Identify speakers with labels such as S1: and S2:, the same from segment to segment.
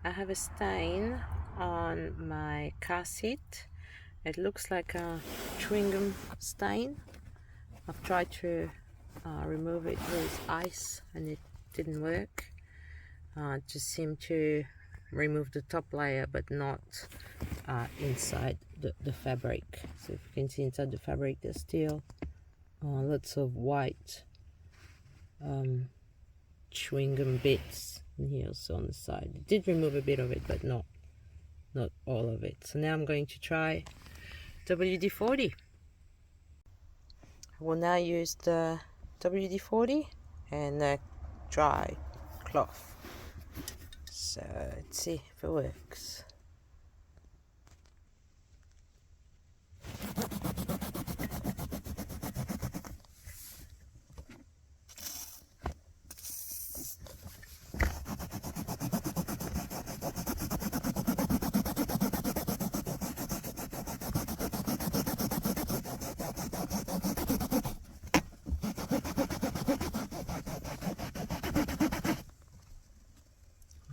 S1: I have a stain on my car seat. It looks like a chewing gum stain. I've tried to remove it with ice and it didn't work. Just seemed to remove the top layer but not inside the fabric. So if you can see inside the fabric, there's still lots of white chewing gum bits in here also on the side. It did remove a bit of it but not all of it. So now I'm going to try WD-40. I will now use the WD-40 and a dry cloth. So let's see if it works.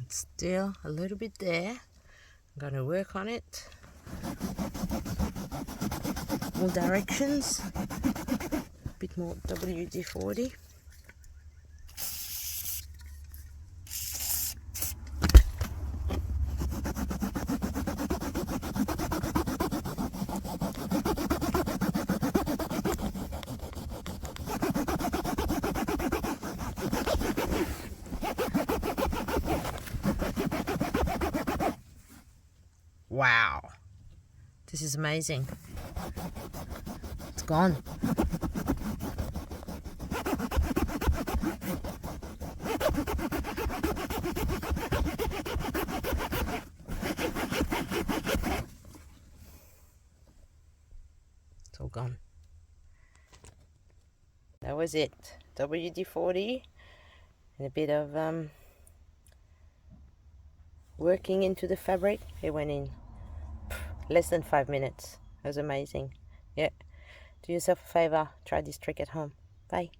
S1: It's still a little bit there. I'm gonna work on it. All directions. A bit more WD-40. Wow, this is amazing. It's gone. It's all gone. That was it. WD-40 and a bit of working into the fabric. It went in less than 5 minutes. It was amazing. Yeah. Do yourself a favor. Try this trick at home. Bye.